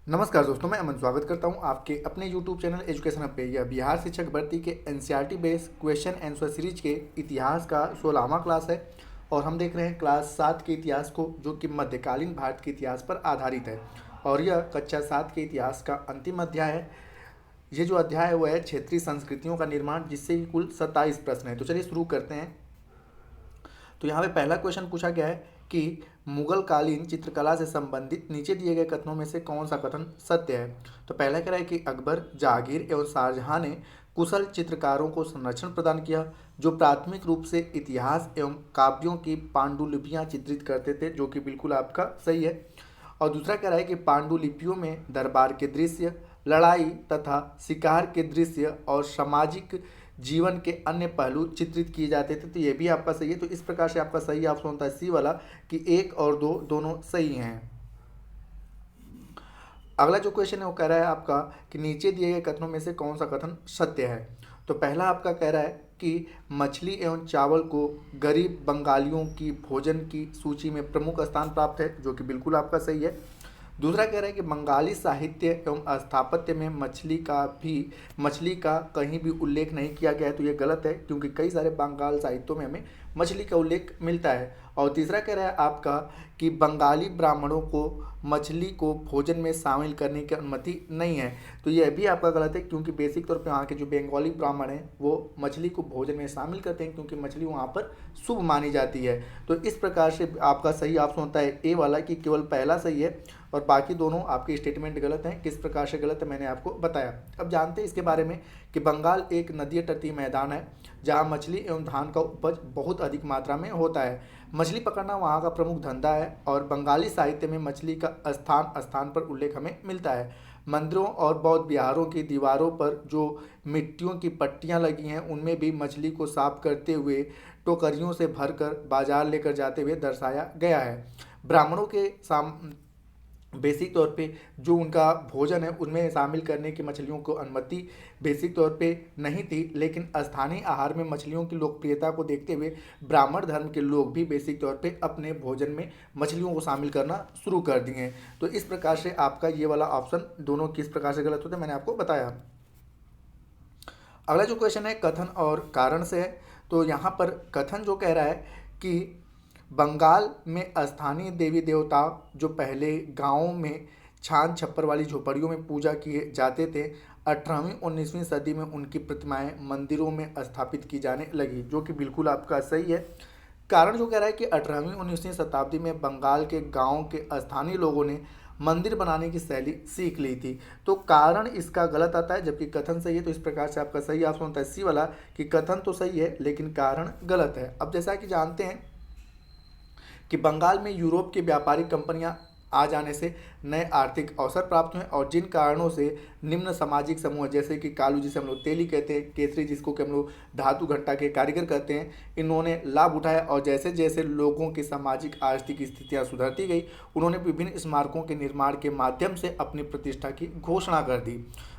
नमस्कार दोस्तों, मैं अमन स्वागत करता हूं आपके अपने YouTube चैनल एजुकेशन हब पे। यह बिहार शिक्षक भर्ती के NCERT based question answer series के इतिहास का 16वां क्लास है और हम देख रहे हैं क्लास 7 के इतिहास को, जो कि मध्यकालीन भारत के इतिहास पर आधारित है और यह कक्षा 7 के इतिहास का अंतिम अध्याय है। ये जो अध्याय है वो है क्षेत्रीय संस्कृतियों का निर्माण, जिससे कि कुल 27 प्रश्न है। तो चलिए शुरू करते हैं। तो यहाँ पे पहला क्वेश्चन पूछा गया है कि मुगल कालीन चित्रकला से संबंधित नीचे दिए गए कथनों में से कौन सा कथन सत्य है। तो पहला कह रहा है कि अकबर, जहांगीर एवं शाहजहां ने कुशल चित्रकारों को संरक्षण प्रदान किया, जो प्राथमिक रूप से इतिहास एवं काव्यों की पांडुलिपियां चित्रित करते थे, जो कि बिल्कुल आपका सही है। और दूसरा कह रहा है कि पांडुलिपियों में दरबार के दृश्य, लड़ाई तथा शिकार के दृश्य और सामाजिक जीवन के अन्य पहलू चित्रित किए जाते थे। तो ये भी आपका सही है। तो इस प्रकार से आपका सही ऑप्शन होता है सी वाला, कि एक और दो दोनों सही हैं। अगला जो क्वेश्चन है वो कह रहा है आपका कि नीचे दिए गए कथनों में से कौन सा कथन सत्य है। तो पहला आपका कह रहा है कि मछली एवं चावल को गरीब बंगालियों की भोजन की सूची में प्रमुख स्थान प्राप्त है, जो कि बिल्कुल आपका सही है। दूसरा कह रहा है कि बंगाली साहित्य एवं स्थापत्य में मछली का कहीं भी उल्लेख नहीं किया गया है। तो ये गलत है, क्योंकि कई सारे बंगाल साहित्यों में हमें मछली का उल्लेख मिलता है। और तीसरा कह रहा है आपका कि बंगाली ब्राह्मणों को मछली को भोजन में शामिल करने की अनुमति नहीं है। तो यह भी आपका गलत है, क्योंकि बेसिक तौर पे वहाँ के जो बंगाली ब्राह्मण हैं वो मछली को भोजन में शामिल करते हैं, क्योंकि मछली वहाँ पर शुभ मानी जाती है। तो इस प्रकार से आपका सही ऑप्शन होता है ए वाला, कि केवल पहला सही है और बाकी दोनों आपके स्टेटमेंट गलत हैं। किस प्रकार से गलत है मैंने आपको बताया। अब जानते हैं इसके बारे में कि बंगाल एक नदी तटीय मैदान है, जहाँ मछली एवं धान का उपज बहुत अधिक मात्रा में होता है। मछली पकड़ना वहाँ का प्रमुख धंधा है और बंगाली साहित्य में मछली का स्थान स्थान पर उल्लेख हमें मिलता है। मंदिरों और बौद्ध विहारों की दीवारों पर जो मिट्टियों की पट्टियाँ लगी हैं, उनमें भी मछली को साफ करते हुए टोकरियों से भरकर बाजार लेकर जाते हुए दर्शाया गया है। ब्राह्मणों के बेसिक तौर पे जो उनका भोजन है उनमें शामिल करने की मछलियों को अनुमति बेसिक तौर पे नहीं थी, लेकिन स्थानीय आहार में मछलियों की लोकप्रियता को देखते हुए ब्राह्मण धर्म के लोग भी बेसिक तौर पे अपने भोजन में मछलियों को शामिल करना शुरू कर दिए। तो इस प्रकार से आपका ये वाला ऑप्शन दोनों किस प्रकार से गलत होते हैं मैंने आपको बताया। अगला जो क्वेश्चन है कथन और कारण से है। तो यहाँ पर कथन जो कह रहा है कि बंगाल में स्थानीय देवी देवता जो पहले गांवों में छान छप्पर वाली झोपड़ियों में पूजा किए जाते थे, 18वीं 19वीं सदी में उनकी प्रतिमाएं मंदिरों में स्थापित की जाने लगी, जो कि बिल्कुल आपका सही है। कारण जो कह रहा है कि 18वीं 19वीं शताब्दी में बंगाल के गांव के स्थानीय लोगों ने मंदिर बनाने की शैली सीख ली थी। तो कारण इसका गलत आता है, जबकि कथन सही है। तो इस प्रकार से आपका सही ऑप्शन होता है सी वाला, कि कथन तो सही है लेकिन कारण गलत है। अब जैसा कि जानते हैं कि बंगाल में यूरोप की व्यापारिक कंपनियां आ जाने से नए आर्थिक अवसर प्राप्त हुए और जिन कारणों से निम्न सामाजिक समूह, जैसे कि कालू जिसे हम लोग तेली कहते हैं, केसरी जिसको कि हम लोग धातु घट्टा के कारीगर कहते हैं, इन्होंने लाभ उठाया और जैसे जैसे लोगों की सामाजिक आर्थिक स्थितियां सुधरती गई, उन्होंने विभिन्न स्मारकों के निर्माण के माध्यम से अपनी प्रतिष्ठा की घोषणा कर दी।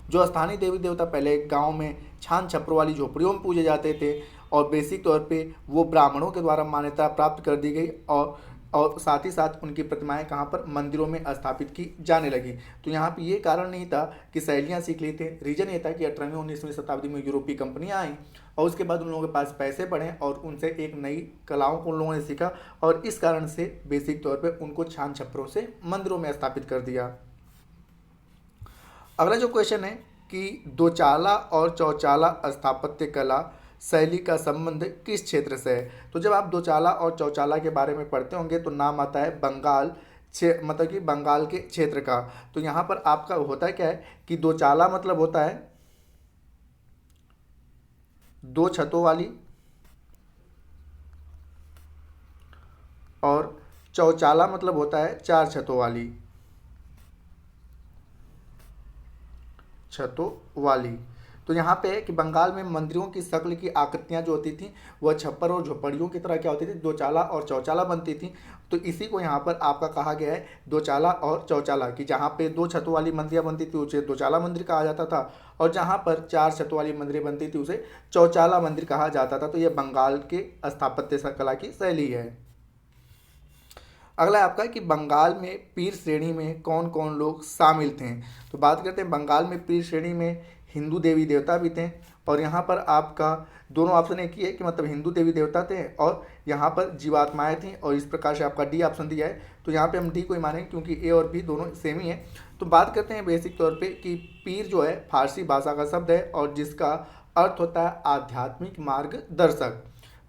जो स्थानीय देवी देवता पहले गाँव में छान छप्परों वाली झोपड़ियों में पूजे जाते थे और बेसिक तौर पे वो ब्राह्मणों के द्वारा मान्यता प्राप्त कर दी गई और साथ ही साथ उनकी प्रतिमाएं कहाँ पर मंदिरों में स्थापित की जाने लगी। तो यहाँ पे ये कारण नहीं था कि शैलियाँ सीख ली थे, रीजन ये था कि 18वीं 19वीं शताब्दी में यूरोपीय कंपनियाँ आई और उसके बाद उन लोगों के पास पैसे बढ़े और उनसे एक नई कलाओं को उन लोगों ने सीखा और इस कारण से बेसिक तौर पर उनको छान छप्परों से मंदिरों में स्थापित कर दिया। अगला जो क्वेश्चन है कि दोचाला और चौचाला स्थापत्य कला शैली का संबंध किस क्षेत्र से है। तो जब आप दोचाला और चौचाला के बारे में पढ़ते होंगे तो नाम आता है बंगाल मतलब कि बंगाल के क्षेत्र का। तो यहाँ पर आपका होता है क्या है कि दोचाला मतलब होता है दो छतों वाली और चौचाला मतलब होता है चार छतों वाली। तो यहाँ पे है कि बंगाल में मंदिरों की शक्ल की आकृतियाँ जो होती थी वह छप्पर और झोपड़ियों की तरह क्या होती थी, दोचाला और चौचाला बनती थी। तो इसी को यहाँ पर आपका कहा गया है दोचाला और चौचाला, कि जहाँ पे दो छतों वाली मंदिरें बनती थी उसे दोचाला मंदिर कहा जाता था और जहाँ पर चार छतों वाली मंदिरें बनती थी उसे चौचाला मंदिर कहा जाता था। तो यह बंगाल के स्थापत्य कला की शैली है। अगला है आपका कि बंगाल में पीर श्रेणी में कौन कौन लोग शामिल थे। तो बात करते हैं बंगाल में पीर श्रेणी में हिंदू देवी देवता भी थे, और यहाँ पर आपका दोनों ऑप्शन एक ही है कि मतलब हिंदू देवी देवता थे और यहाँ पर जीवात्माएं थीं, और इस प्रकार से आपका डी ऑप्शन दिया है। तो यहाँ पे हम डी को ही मानेंगे क्योंकि ए और बी दोनों सेम ही है। तो बात करते हैं बेसिक तौर पे कि पीर जो है फारसी भाषा का शब्द है और जिसका अर्थ होता है आध्यात्मिक मार्गदर्शक।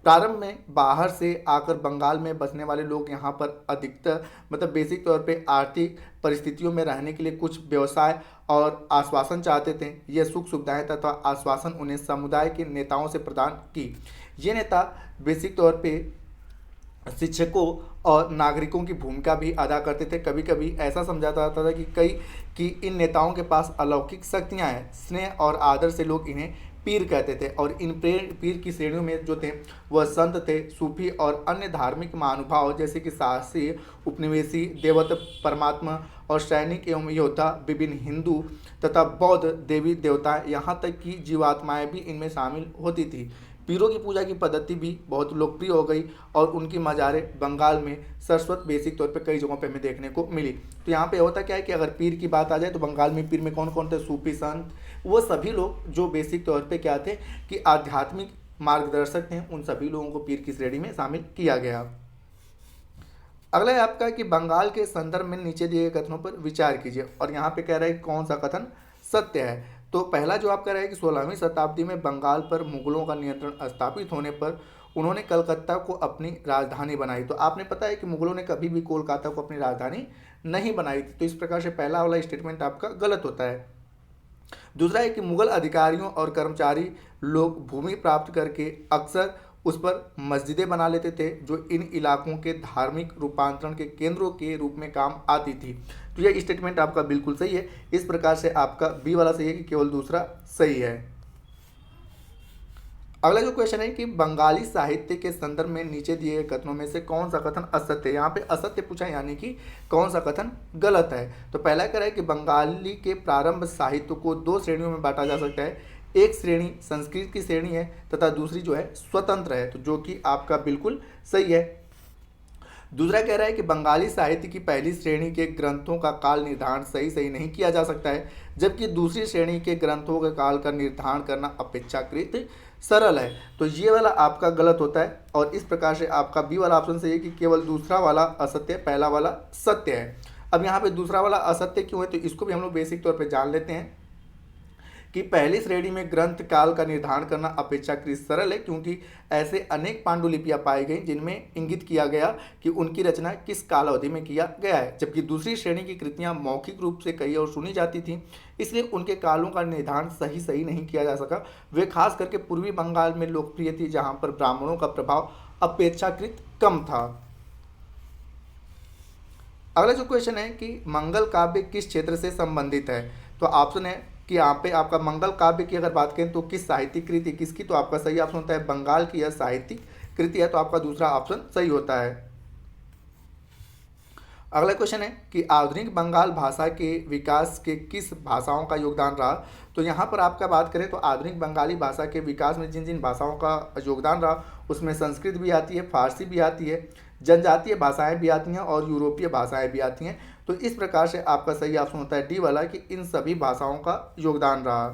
प्रारंभ में बाहर से आकर बंगाल में बसने वाले लोग यहाँ पर अधिकतर मतलब बेसिक तौर पे आर्थिक परिस्थितियों में रहने के लिए कुछ व्यवसाय और आश्वासन चाहते थे। ये सुख सुविधाएं तथा आश्वासन उन्हें समुदाय के नेताओं से प्रदान की। ये नेता बेसिक तौर पे शिक्षकों और नागरिकों की भूमिका भी अदा करते थे। कभी कभी ऐसा समझा जाता था कि इन नेताओं के पास अलौकिक शक्तियाँ हैं। स्नेह और आदर से लोग इन्हें पीर कहते थे, और इन पीर की श्रेणियों में जो थे वह संत थे, सूफी और अन्य धार्मिक महानुभाव जैसे कि साहसी, उपनिवेशी, देवत परमात्मा और सैनिक एवं योद्धा, विभिन्न हिंदू तथा बौद्ध देवी देवता, यहाँ तक कि जीवात्माएं भी इनमें शामिल होती थी। पीरों की पूजा की पद्धति भी बहुत लोकप्रिय हो गई और उनकी मज़ारें बंगाल में सरस्वत बेसिक तौर पे कई जगहों पे हमें देखने को मिली। तो यहाँ पे होता क्या है कि अगर पीर की बात आ जाए तो बंगाल में पीर में कौन कौन थे, सूफी संत, वो सभी लोग जो बेसिक तौर पे क्या थे कि आध्यात्मिक मार्गदर्शक थे, उन सभी लोगों को पीर की श्रेणी में शामिल किया गया। अगला है आपका कि बंगाल के संदर्भ में नीचे दिए गए कथनों पर विचार कीजिए, और यहाँ पे कह रहा है कौन सा कथन सत्य है। तो पहला जो आप कह रहे हैं कि 16वीं शताब्दी में बंगाल पर मुगलों का नियंत्रण स्थापित होने पर उन्होंने कलकत्ता को अपनी राजधानी बनाई। तो आपने पता है कि मुगलों ने कभी भी कोलकाता को अपनी राजधानी नहीं बनाई थी, तो इस प्रकार से पहला वाला स्टेटमेंट आपका गलत होता है। दूसरा है कि मुगल अधिकारियों और कर्मचारी लोग भूमि प्राप्त करके अक्सर उस पर मस्जिदें बना लेते थे जो इन इलाकों के धार्मिक रूपांतरण के केंद्रों के रूप में काम आती थी। तो यह स्टेटमेंट आपका बिल्कुल सही है। इस प्रकार से आपका बी वाला सही है कि केवल दूसरा सही है। अगला जो क्वेश्चन है कि बंगाली साहित्य के संदर्भ में नीचे दिए गए कथनों में से कौन सा कथन असत्य है। यहाँ पे असत्य पूछा यानी कि कौन सा कथन गलत है। तो पहला कह रहा है कि बंगाली के प्रारंभ साहित्य को दो श्रेणियों में बांटा जा सकता है। एक श्रेणी संस्कृत की श्रेणी है तथा दूसरी जो है स्वतंत्र है, तो जो कि आपका बिल्कुल सही है। दूसरा कह रहा है कि बंगाली साहित्य की पहली श्रेणी के ग्रंथों का काल निर्धारण सही नहीं किया जा सकता है, जबकि दूसरी श्रेणी के ग्रंथों के काल का निर्धारण करना अपेक्षाकृत सरल है। तो ये वाला आपका गलत होता है, और इस प्रकार से आपका बी वाला ऑप्शन सही है कि केवल दूसरा वाला असत्य, पहला वाला सत्य है। अब यहाँ पे दूसरा वाला असत्य क्यों है, तो इसको भी हम लोग बेसिक तौर पे जान लेते हैं कि पहली श्रेणी में ग्रंथ काल का निर्धारण करना अपेक्षाकृत सरल है, क्योंकि ऐसे अनेक पांडुलिपियां पाई गई जिनमें इंगित किया गया कि उनकी रचना किस काल अवधि में किया गया है, जबकि दूसरी श्रेणी की कृतियां मौखिक रूप से कही और सुनी जाती थीं, इसलिए उनके कालों का निर्धारण सही नहीं किया जा सका। वे खास करके पूर्वी बंगाल में लोकप्रिय थी, जहाँ पर ब्राह्मणों का प्रभाव अपेक्षाकृत कम था। अगला जो क्वेश्चन है कि मंगल काव्य किस क्षेत्र से संबंधित है। तो ऑप्शन है कि यहाँ पे आपका मंगल काव्य की अगर बात करें तो किस साहित्यिक कृति किसकी, तो आपका सही ऑप्शन होता है बंगाल की यह साहित्यिक कृति है, तो आपका दूसरा ऑप्शन सही होता है। अगला क्वेश्चन है कि आधुनिक बंगाल भाषा के विकास के किस भाषाओं का योगदान रहा। तो यहाँ पर आपका बात करें तो आधुनिक बंगाली भाषा के विकास में जिन जिन भाषाओं का योगदान रहा उसमें संस्कृत भी आती है, फारसी भी आती है, जनजातीय भाषाएं भी आती हैं और यूरोपीय भाषाएं भी आती हैं। तो इस प्रकार से आपका सही ऑप्शन होता है डी वाला कि इन सभी भाषाओं का योगदान रहा।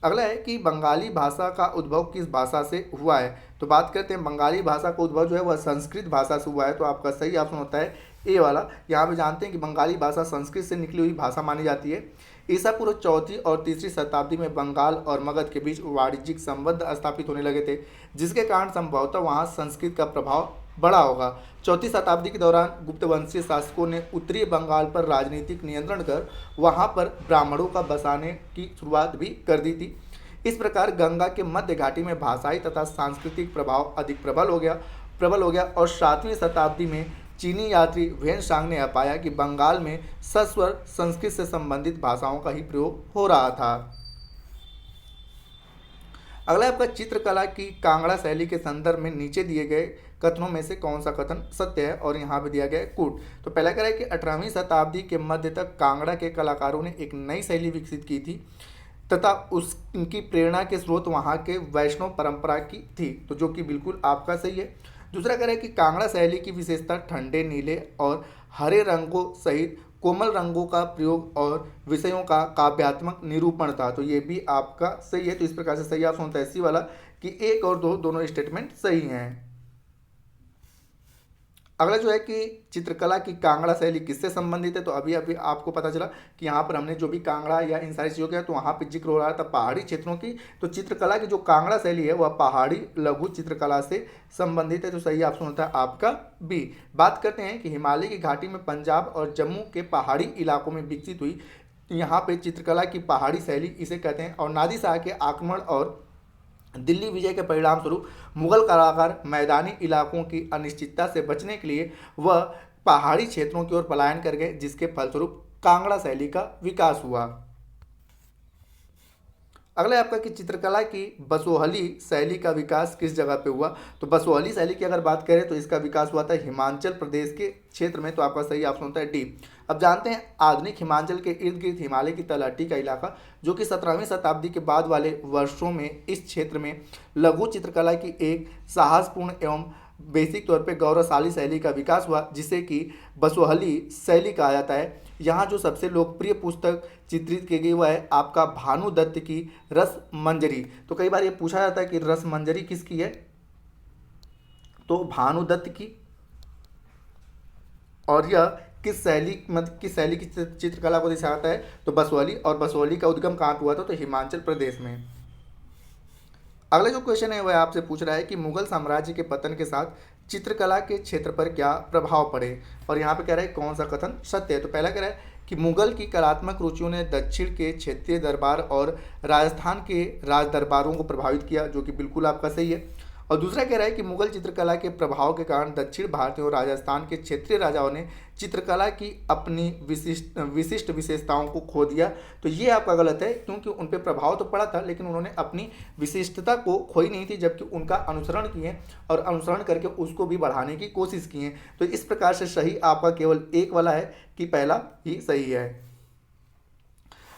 अगला है कि बंगाली भाषा का उद्भव किस भाषा से हुआ है। तो बात करते हैं बंगाली भाषा का उद्भव जो है वह संस्कृत भाषा से हुआ है, तो आपका सही ऑप्शन होता है ए वाला। यहाँ पे जानते हैं कि बंगाली भाषा संस्कृत से निकली हुई भाषा मानी जाती है। ईसा पूर्व चौथी और तीसरी शताब्दी में बंगाल और मगध के बीच वाणिज्यिक संबंध स्थापित होने लगे थे, जिसके कारण संभवतः वहाँ संस्कृत का प्रभाव बढ़ा होगा। चौथी शताब्दी के दौरान गुप्त वंशीय शासकों ने उत्तरी बंगाल पर राजनीतिक नियंत्रण कर वहाँ पर ब्राह्मणों का बसाने की शुरुआत भी कर दी थी। इस प्रकार गंगा के मध्य घाटी में भाषाई तथा सांस्कृतिक प्रभाव अधिक प्रबल हो गया और 7वीं शताब्दी में चीनी यात्री वेनसांग ने पाया कि बंगाल में सस्वर संस्कृत से संबंधित भाषाओं का ही प्रयोग हो रहा था। अगला आपका चित्रकला की कांगड़ा शैली के संदर्भ में नीचे दिए गए कथनों में से कौन सा कथन सत्य है, और यहाँ पे दिया गया है कूट। तो पहला कह रहा है कि 18वीं शताब्दी के मध्य तक कांगड़ा के कलाकारों ने एक नई शैली विकसित की थी तथा उनकी प्रेरणा के स्रोत वहाँ के वैष्णव परंपरा की थी, तो जो कि बिल्कुल आपका सही है। दूसरा कह रहा है कि कांगड़ा शैली की विशेषता ठंडे नीले और हरे रंगों सहित कोमल रंगों का प्रयोग और विषयों का काव्यात्मक निरूपण था। तो ये भी आपका सही है। तो इस प्रकार से सही ऑप्शन होता है सी वाला कि एक और दो दोनों स्टेटमेंट सही हैं। अगला जो है कि चित्रकला की कांगड़ा शैली किससे संबंधित है। तो अभी अभी आपको पता चला कि यहाँ पर हमने जो भी कांगड़ा या इन सारी चीज़ों का तो वहाँ पे जिक्र हो रहा था पहाड़ी क्षेत्रों की। तो चित्रकला की जो कांगड़ा शैली है वह पहाड़ी लघु चित्रकला से संबंधित है। तो सही ऑप्शन होता है आपका बी। बात करते हैं कि हिमालय की घाटी में पंजाब और जम्मू के पहाड़ी इलाकों में विकसित हुई यहाँ पे चित्रकला की पहाड़ी शैली इसे कहते हैं। और नादिर शाह के आक्रमण और दिल्ली विजय के परिणाम स्वरूप मुगल कलाकार मैदानी इलाकों की अनिश्चितता से बचने के लिए वह पहाड़ी क्षेत्रों की ओर पलायन कर गए, जिसके फलस्वरूप कांगड़ा शैली का विकास हुआ। अगला है आपका कि चित्रकला की बसोहली शैली का विकास किस जगह पे हुआ। तो बसोहली शैली की अगर बात करें तो इसका विकास हुआ था हिमाचल प्रदेश के क्षेत्र में। तो आपका सही ऑप्शन होता है डी। अब जानते हैं आधुनिक हिमाचल के इर्द गिर्द हिमालय की तलहटी का इलाका जो कि 17वीं शताब्दी के बाद वाले वर्षों में इस क्षेत्र में लघु चित्रकला की एक साहसपूर्ण एवं बेसिक तौर पे गौरवशाली शैली का विकास हुआ, जिसे कि बसोहली शैली कहा जाता है। यहाँ जो सबसे लोकप्रिय पुस्तक चित्रित की गई वह है आपका भानु दत्त की रस मंजरी। तो कई बार ये पूछा जाता है कि रस मंजरी किसकी है, तो भानु दत्त की। और यह किस शैली मतलब किस शैली की चित्रकला को दर्शाता है, तो बसोहली। और बसोहली का उद्गम कहाँ हुआ था, तो हिमाचल प्रदेश में। अगला जो क्वेश्चन है वह आपसे पूछ रहा है कि मुगल साम्राज्य के पतन के साथ चित्रकला के क्षेत्र पर क्या प्रभाव पड़े। और यहाँ पे कह रहा है कौन सा कथन सत्य है। तो पहला कह रहा है कि मुगल की कलात्मक रुचियों ने दक्षिण के क्षेत्रीय दरबार और राजस्थान के राज दरबारों को प्रभावित किया, जो कि बिल्कुल आपका सही है। और दूसरा कह रहा है कि मुगल चित्रकला के प्रभाव के कारण दक्षिण भारत और राजस्थान के क्षेत्रीय राजाओं ने चित्रकला की अपनी विशिष्ट विशेषताओं को खो दिया। तो ये आपका गलत है, क्योंकि उन पर प्रभाव तो पड़ा था लेकिन उन्होंने अपनी विशिष्टता को खोई नहीं थी, जबकि उनका अनुसरण किए और अनुसरण करके उसको भी बढ़ाने की कोशिश किए। तो इस प्रकार से सही आपका केवल एक वाला है कि पहला ही सही है।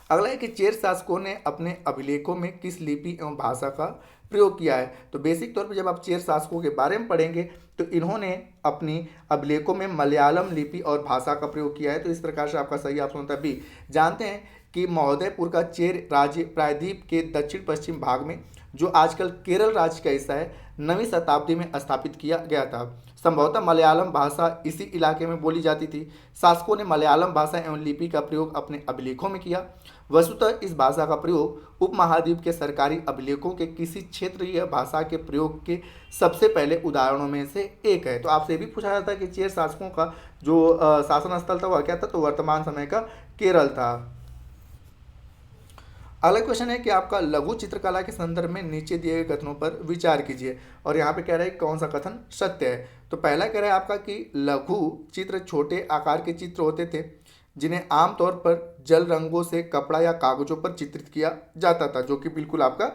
अगला है कि चेर शासकों ने अपने अभिलेखों में किस लिपि एवं भाषा का प्रयोग किया है। तो बेसिक तौर पर जब आप चेर शासकों के बारे में पढ़ेंगे तो इन्होंने अपनी अभिलेखों में मलयालम लिपि और भाषा का प्रयोग किया है। तो इस प्रकार से आपका सही ऑप्शन होता है बी। जानते हैं कि महोदयपुर का चेर राज्य प्रायद्वीप के दक्षिण पश्चिम भाग में, जो आजकल केरल राज्य का हिस्सा है, 9वीं शताब्दी में स्थापित किया गया था। संभवतः मलयालम भाषा इसी इलाके में बोली जाती थी। शासकों ने मलयालम भाषा एवं लिपि का प्रयोग अपने अभिलेखों में किया। वस्तुतः इस भाषा का प्रयोग उपमहाद्वीप के सरकारी अभिलेखों के किसी क्षेत्रीय भाषा के प्रयोग के सबसे पहले उदाहरणों में से एक है। तो आपसे भी पूछा जाता है कि चेर शासकों का जो शासन स्थल था वह क्या था, तो वर्तमान समय का केरल था। अगला क्वेश्चन है कि आपका लघु चित्रकला के संदर्भ में नीचे दिए गए कथनों पर विचार कीजिए। और यहाँ पे कह रहा है कौन सा कथन सत्य है। तो पहला कह रहा है आपका कि लघु चित्र छोटे आकार के चित्र होते थे जिन्हें आमतौर पर जल रंगों से कपड़ा या कागजों पर चित्रित किया जाता था, जो कि बिल्कुल आपका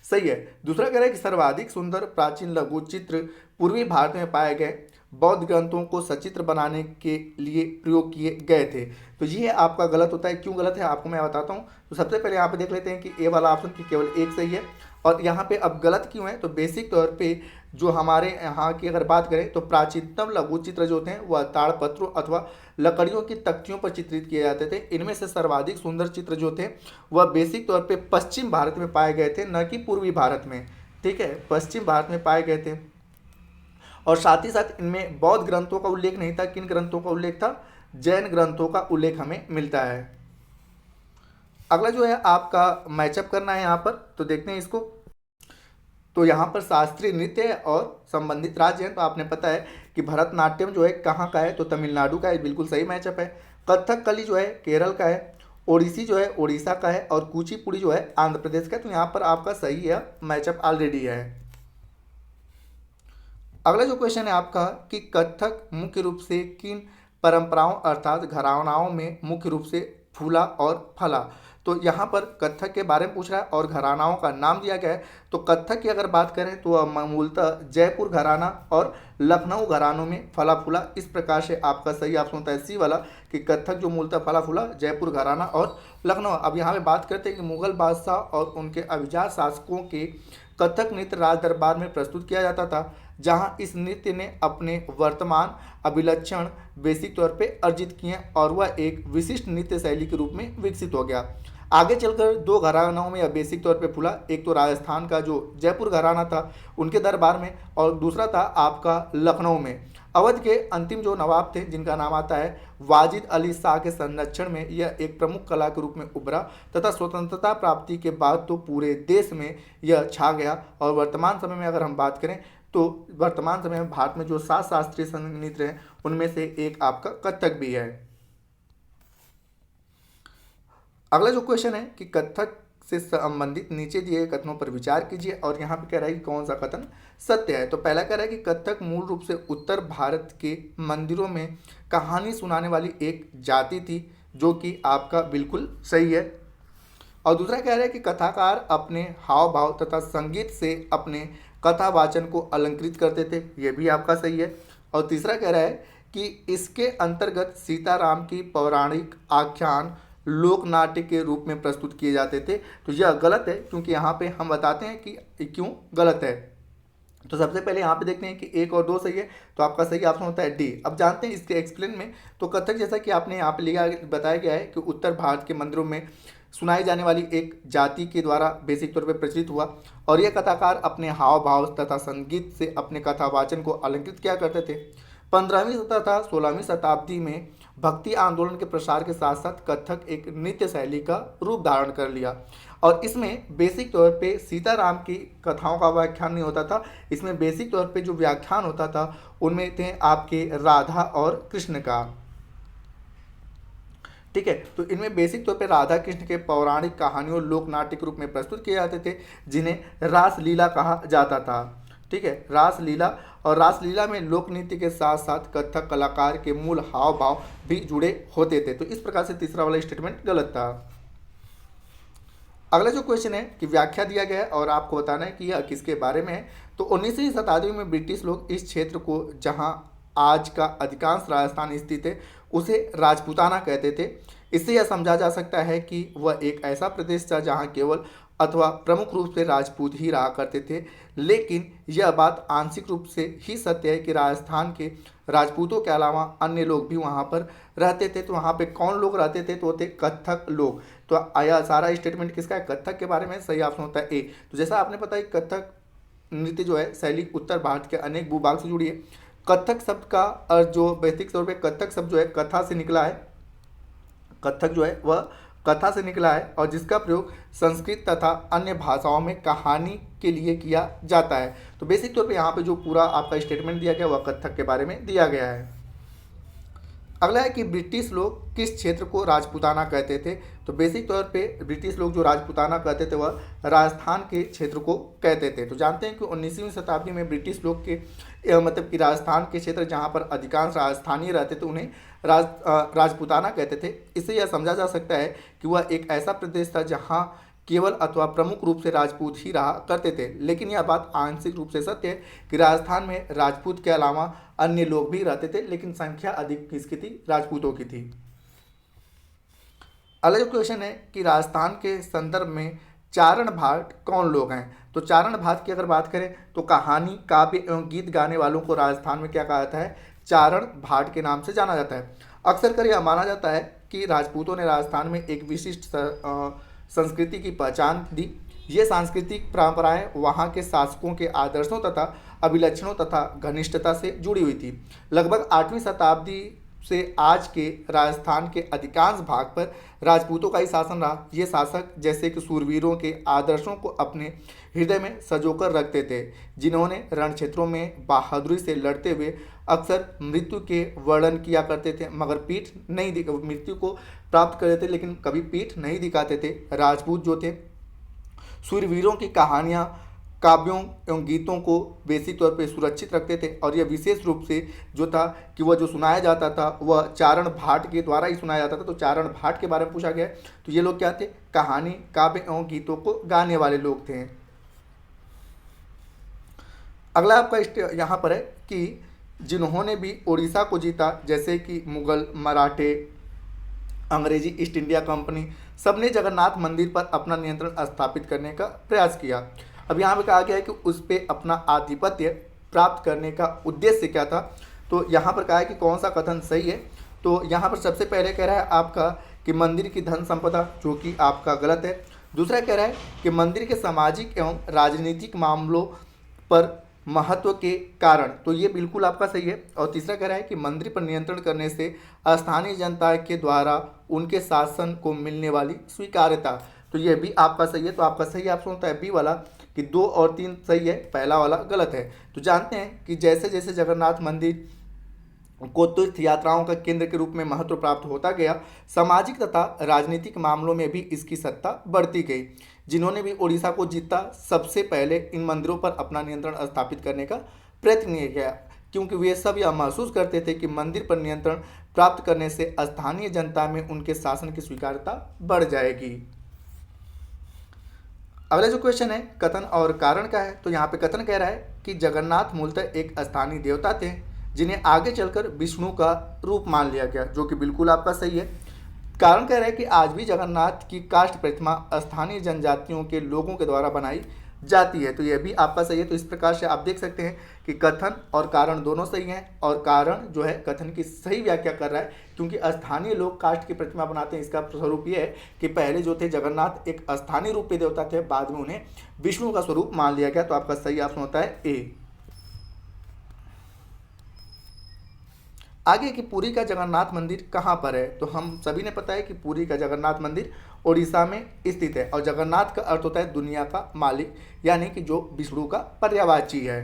सही है। दूसरा कह रहा है कि सर्वाधिक सुंदर प्राचीन लघु चित्र पूर्वी भारत में पाए गए बौद्ध ग्रंथों को सचित्र बनाने के लिए प्रयोग किए गए थे। तो ये आपका गलत होता है। क्यों गलत है आपको मैं बताता हूँ। तो सबसे पहले यहाँ पे देख लेते हैं कि ए वाला ऑप्शन की केवल एक सही है। और यहाँ पे अब गलत क्यों है, तो बेसिक तौर पे जो हमारे यहाँ की अगर बात करें तो प्राचीनतम लघु चित्र जो होते हैं वह ताड़पत्रों अथवा लकड़ियों की तख्तियों पर चित्रित किए जाते थे। इनमें से सर्वाधिक सुंदर चित्र जो थे वह बेसिक तौर पे पश्चिम भारत में पाए गए थे, न कि पूर्वी भारत में। ठीक है, पश्चिम भारत में पाए गए थे। और साथ ही साथ इनमें बौद्ध ग्रंथों का उल्लेख नहीं था। किन ग्रंथों का उल्लेख था, जैन ग्रंथों का उल्लेख हमें मिलता है। अगला जो है आपका मैचअप करना है यहाँ पर, तो देखते हैं इसको। तो यहाँ पर शास्त्रीय नृत्य और संबंधित राज्य हैं। तो आपने पता है कि भरतनाट्यम जो है कहाँ का है, तो तमिलनाडु का है, बिल्कुल सही मैचअप है। कथकली जो है केरल का है, ओडिसी जो है उड़ीसा का है, और कुचिपुड़ी जो है आंध्र प्रदेश का है। तो यहाँ पर आपका सही है मैचअप ऑलरेडी है। अगला जो क्वेश्चन है आपका कि कथक मुख्य रूप से किन परंपराओं अर्थात घरानाओं में मुख्य रूप से फूला और फला। तो यहाँ पर कथक के बारे में पूछ रहा है और घरानाओं का नाम दिया गया है। तो कथक की अगर बात करें तो मूलतः जयपुर घराना और लखनऊ घरानों में फला फूला। इस प्रकार से आपका सही ऑप्शन होता है सी वाला कि कथक जो मूलतः फला फूला जयपुर घराना और लखनऊ। अब यहाँ पे बात करते हैं कि मुगल बादशाह और उनके अभिजात शासकों के कथक नृत्य राज दरबार में प्रस्तुत किया जाता था। जहां इस नृत्य ने अपने वर्तमान अभिलक्षण बेसिक तौर पे अर्जित किए और वह एक विशिष्ट नृत्य शैली के रूप में विकसित हो गया। आगे चलकर दो घरानों में यह बेसिक तौर पे फूला, एक तो राजस्थान का जो जयपुर घराना था उनके दरबार में, और दूसरा था आपका लखनऊ में। अवध के अंतिम जो नवाब थे जिनका नाम आता है वाजिद अली शाह के संरक्षण में यह एक प्रमुख कला के रूप में उभरा तथा स्वतंत्रता प्राप्ति के बाद तो पूरे देश में यह छा गया। और वर्तमान समय में अगर हम बात करें तो वर्तमान समय में भारत में जो 7 शास्त्रीय संगीत नृत्य हैं उनमें से एक आपका कथक भी है। अगला जो क्वेश्चन है कि कथक से संबंधित नीचे दिए गए कथनों पर विचार कीजिए, और यहाँ पे कह रहा है कि कौन सा कथन सत्य है। तो पहला कह रहा है कि कथक मूल रूप से उत्तर भारत के मंदिरों में कहानी सुनाने वाली एक जाति थी, जो कि आपका बिल्कुल सही है। और दूसरा कह रहा है कि कथाकार अपने हाव भाव तथा संगीत से अपने कथावाचन को अलंकृत करते थे, यह भी आपका सही है। और तीसरा कह रहा है कि इसके अंतर्गत सीताराम की पौराणिक आख्यान लोक नाट्य के रूप में प्रस्तुत किए जाते थे। तो यह गलत है, क्योंकि यहाँ पे हम बताते हैं कि क्यों गलत है। तो सबसे पहले यहाँ पे देखते हैं कि 1 और 2 सही है, तो आपका सही ऑप्शन होता है डी। अब जानते हैं इसके एक्सप्लेन में। तो कथक जैसा कि आपने यहाँ पे लिखा बताया गया है कि उत्तर भारत के मंदिरों में सुनाई जाने वाली एक जाति के द्वारा बेसिक तौर पर प्रचलित हुआ, और यह कथाकार अपने हाव भाव तथा संगीत से अपने कथावाचन को अलंकृत किया करते थे। 15वीं तथा 16वीं शताब्दी में भक्ति आंदोलन के प्रसार के साथ साथ कथक एक नृत्य शैली का रूप धारण कर लिया, और इसमें बेसिक तौर पे सीताराम की कथाओं का व्याख्यान नहीं होता था। इसमें बेसिक तौर पे जो व्याख्यान होता था उनमें थे आपके राधा और कृष्ण का। ठीक है, तो इनमें बेसिक तौर पे राधा कृष्ण के पौराणिक कहानियों लोक नाट्य के रूप में प्रस्तुत किए जाते थे, जिन्हें रासलीला कहा जाता था। ठीक है, रासलीला। और रासलीला में लोक नृत्य के साथ साथ कथक कलाकार के मूल हाव भाव भी जुड़े होते थे। तो इस प्रकार से तीसरा वाला स्टेटमेंट गलत था। अगला जो क्वेश्चन है कि व्याख्या दिया गया है और आपको बताना है कि यह किसके बारे में है। तो 19वीं शताब्दी में ब्रिटिश लोग इस क्षेत्र को, जहां आज का अधिकांश राजस्थान स्थित है, उसे राजपूताना कहते थे। इससे यह समझा जा सकता है कि वह एक ऐसा प्रदेश था जहां केवल अथवा प्रमुख रूप से राजपूत ही रहा करते थे। लेकिन यह बात आंशिक रूप से ही सत्य है कि राजस्थान के राजपूतों के अलावा अन्य लोग भी वहाँ पर रहते थे। तो वहाँ पे कौन लोग रहते थे? तो थे कथक लोग। तो आया सारा स्टेटमेंट किसका है? कथक के बारे में। सही ऑप्शन होता है ए। तो जैसा आपने पता है कथक नृत्य जो है शैली उत्तर भारत के अनेक भूभाग से जुड़ी है। कथक शब्द का अर्थ जो बेसिक तौर पे कथक शब्द जो है कथा से निकला है। कथक जो है वह कथा से निकला है, और जिसका प्रयोग संस्कृत तथा अन्य भाषाओं में कहानी के लिए किया जाता है। तो बेसिक तौर पे यहाँ पे जो पूरा आपका स्टेटमेंट दिया गया वह कथक के बारे में दिया गया है। अगला है कि ब्रिटिश लोग किस क्षेत्र को राजपूताना कहते थे? तो बेसिक तौर पे ब्रिटिश लोग जो राजपूताना कहते थे वह राजस्थान के क्षेत्र को कहते थे। तो जानते हैं कि 19वीं शताब्दी में ब्रिटिश लोग के मतलब कि राजस्थान के क्षेत्र जहाँ पर अधिकांश राजस्थानी रहते थे उन्हें राजपूताना कहते थे। इससे यह समझा जा सकता है कि वह एक ऐसा प्रदेश था जहाँ केवल अथवा प्रमुख रूप से राजपूत ही रहा करते थे। लेकिन यह बात आंशिक रूप से सत्य है कि राजस्थान में राजपूत के अलावा अन्य लोग भी रहते थे, लेकिन संख्या अधिक किसकी थी? राजपूतों की थी। अगला क्वेश्चन है कि राजस्थान के संदर्भ में चारण भाट कौन लोग हैं? तो चारण भाट की अगर बात करें तो कहानी, काव्य एवं गीत गाने वालों को राजस्थान में क्या कहा जाता है? चारण भाट के नाम से जाना जाता है। अक्सर कर यह माना जाता है कि राजपूतों ने राजस्थान में एक विशिष्ट संस्कृति की पहचान दी। ये सांस्कृतिक परंपराएं वहाँ के शासकों के आदर्शों तथा अभिलक्षणों तथा घनिष्ठता से जुड़ी हुई थी। लगभग 8वीं शताब्दी से आज के राजस्थान के अधिकांश भाग पर राजपूतों का ही शासन रहा। ये शासक जैसे कि सूरवीरों के आदर्शों को अपने हृदय में संजोकर रखते थे, जिन्होंने रण क्षेत्रों में बहादुरी से लड़ते हुए अक्सर मृत्यु के वर्णन किया करते थे, मगर पीठ नहीं मृत्यु को प्राप्त करते थे लेकिन कभी पीठ नहीं दिखाते थे। राजपूत जो थे सूरवीरों की कहानियाँ, काव्यों एवं गीतों को बेसिक तौर पे सुरक्षित रखते थे, और यह विशेष रूप से जो था कि वह जो सुनाया जाता था वह चारण भाट के द्वारा ही सुनाया जाता था। तो चारण भाट के बारे में पूछा गया है। तो ये लोग क्या थे? कहानी, काव्य एवं गीतों को गाने वाले लोग थे। अगला आपका यहाँ पर है कि जिन्होंने भी उड़ीसा को जीता, जैसे कि मुगल, मराठे, अंग्रेजी ईस्ट इंडिया कंपनी, सबने जगन्नाथ मंदिर पर अपना नियंत्रण स्थापित करने का प्रयास किया। अब यहाँ पे कहा गया है कि उस पर अपना आधिपत्य प्राप्त करने का उद्देश्य क्या था। तो यहाँ पर कहा है कि कौन सा कथन सही है। तो यहाँ पर सबसे पहले कह रहा है आपका कि मंदिर की धन संपदा, जो कि आपका गलत है। दूसरा कह रहा है कि मंदिर के सामाजिक एवं राजनीतिक मामलों पर महत्व के कारण, तो ये बिल्कुल आपका सही है। और तीसरा कह रहा है कि मंदिर पर नियंत्रण करने से स्थानीय जनता के द्वारा उनके शासन को मिलने वाली स्वीकार्यता, तो ये भी आपका सही है। तो आपका सही ऑप्शन होता है बी वाला कि 2 और 3 सही है, पहला वाला गलत है। तो जानते हैं कि जैसे जैसे जगन्नाथ मंदिर को तीर्थ यात्राओं का केंद्र के रूप में महत्व प्राप्त होता गया, सामाजिक तथा राजनीतिक मामलों में भी इसकी सत्ता बढ़ती गई। जिन्होंने भी उड़ीसा को जीता, सबसे पहले इन मंदिरों पर अपना नियंत्रण स्थापित करने का प्रयत्न किया, क्योंकि वे सब यह महसूस करते थे कि मंदिर पर नियंत्रण प्राप्त करने से स्थानीय जनता में उनके शासन की स्वीकार्यता बढ़ जाएगी। अगला जो क्वेश्चन है कथन और कारण का है। तो यहाँ पे कथन कह रहा है कि जगन्नाथ मूलतः एक स्थानीय देवता थे, जिन्हें आगे चलकर विष्णु का रूप मान लिया गया, जो कि बिल्कुल आपका सही है। कारण कह रहा है कि आज भी जगन्नाथ की काष्ठ प्रतिमा स्थानीय जनजातियों के लोगों के द्वारा बनाई जाती है, तो यह भी आपका सही है। तो इस प्रकार से आप देख सकते हैं कि कथन और कारण दोनों सही हैं, और कारण जो है कथन की सही व्याख्या कर रहा है, क्योंकि स्थानीय लोग काष्ठ की प्रतिमा बनाते हैं। इसका स्वरूप यह है कि पहले जो थे जगन्नाथ एक स्थानीय रूप में देवता थे, बाद में उन्हें विष्णु का स्वरूप मान लिया गया। तो आपका सही ऑप्शन होता है ए। आगे कि पुरी का जगन्नाथ मंदिर कहाँ पर है। तो हम सभी ने पता है कि पुरी का जगन्नाथ मंदिर उड़ीसा में स्थित है, और जगन्नाथ का अर्थ होता है दुनिया का मालिक, यानी कि जो विष्णु का पर्यायवाची है।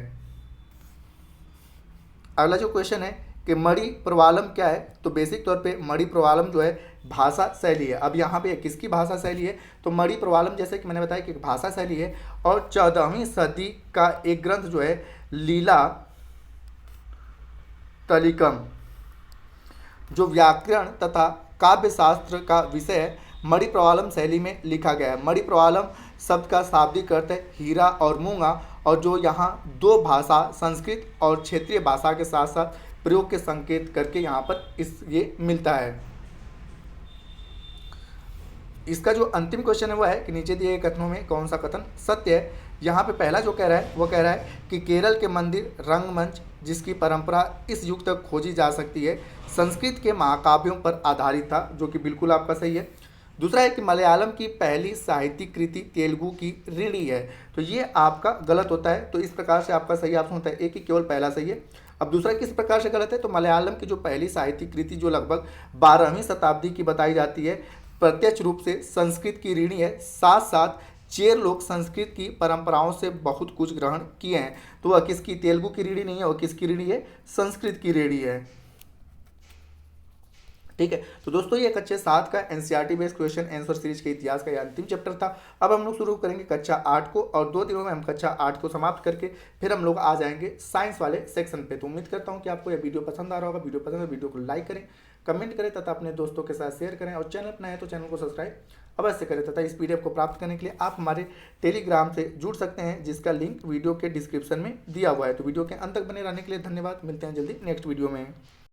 अगला जो क्वेश्चन है कि मणि प्रवालम क्या है। तो बेसिक तौर पे मणि प्रवालम जो है भाषा शैली है। अब यहाँ पे किसकी भाषा शैली है। तो मणि प्रवालम जैसे कि मैंने बताया कि भाषा शैली है, और 14वीं सदी का एक ग्रंथ जो है लीला तलिकम, जो व्याकरण तथा काव्यशास्त्र का विषय है, मणि प्रवालम शैली में लिखा गया है। मणि प्रवालम शब्द का शाब्दिक अर्थ है हीरा और मूंगा, और जो यहाँ दो भाषा संस्कृत और क्षेत्रीय भाषा के साथ साथ प्रयोग के संकेत करके यहाँ पर ये मिलता है। इसका जो अंतिम क्वेश्चन है वो है कि नीचे दिए गए कथनों में कौन सा कथन सत्य है। यहाँ पे पहला जो कह रहा है वो कह रहा है कि केरल के मंदिर रंगमंच, जिसकी परंपरा इस युग तक खोजी जा सकती है, संस्कृत के महाकाव्यों पर आधारित था, जो कि बिल्कुल आपका सही है। दूसरा है कि मलयालम की पहली साहित्यिक कृति तेलुगु की ऋणी है, तो ये आपका गलत होता है। तो इस प्रकार से आपका सही ऑप्शन होता है एक ही, केवल पहला सही है। अब दूसरा किस प्रकार से गलत है। तो मलयालम की जो पहली साहित्यिक कृति जो लगभग 12वीं शताब्दी की बताई जाती है, प्रत्यक्ष रूप से संस्कृत की ऋणी है। साथ साथ चेर लोग संस्कृत की परंपराओं से बहुत कुछ ग्रहण किए हैं। तो वह किसकी, तेलुगु की ऋणी नहीं है, वह किसकी ऋणी है, संस्कृत की ऋणी है। ठीक है। तो दोस्तों ये कक्षा 7 का NCERT based question answer series के इतिहास का यह अंतिम चैप्टर था। अब हम लोग शुरू करेंगे कक्षा 8 को, और 2 दिनों में हम कक्षा 8 को समाप्त करके फिर हम लोग आ जाएंगे साइंस वाले सेक्शन पे। तो उम्मीद करता हूँ कि आपको यह वीडियो पसंद आ रहा होगा। वीडियो पसंद है वीडियो को लाइक करें, कमेंट करें तथा अपने दोस्तों के साथ शेयर करें, और चैनल पर नए हैं तो चैनल को सब्सक्राइब अवश्य करें। तथा इस पीडीएफ को प्राप्त करने के लिए आप हमारे टेलीग्राम से जुड़ सकते हैं, जिसका लिंक वीडियो के डिस्क्रिप्शन में दिया हुआ है। तो वीडियो के अंत तक बने रहने के लिए धन्यवाद। मिलते हैं जल्दी नेक्स्ट वीडियो में।